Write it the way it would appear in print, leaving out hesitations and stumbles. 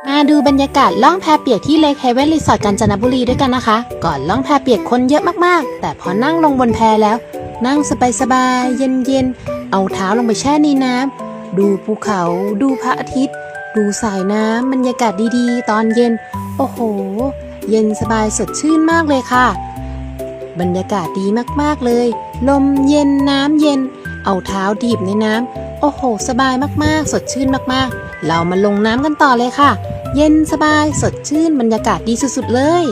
มาดูบรรยากาศล่องแพเปียกที่เลคเฮเว่นรีสอร์ทกาญจนบุรีด้วยกันนะคะก่อนล่องแพเปียกคนเยอะมากๆแต่พอนั่งลงบนแพแล้วนั่งสบายๆเย็นๆเอาเท้าลงไปแช่ในน้ำดูภูเขาดูพระอาทิตย์ดูสายน้ำบรรยากาศดีๆตอนเย็นโอ้โหเย็นสบายสดชื่นมากเลยค่ะบรรยากาศดีมากๆเลยลมเย็นน้ำเย็นเอาเท้าดีบในน้ำโอ้โหสบายมากๆสดชื่นมากๆเรามาลงน้ำกันต่อเลยค่ะเย็นสบายสดชื่นบรรยากาศดีสุดๆเลย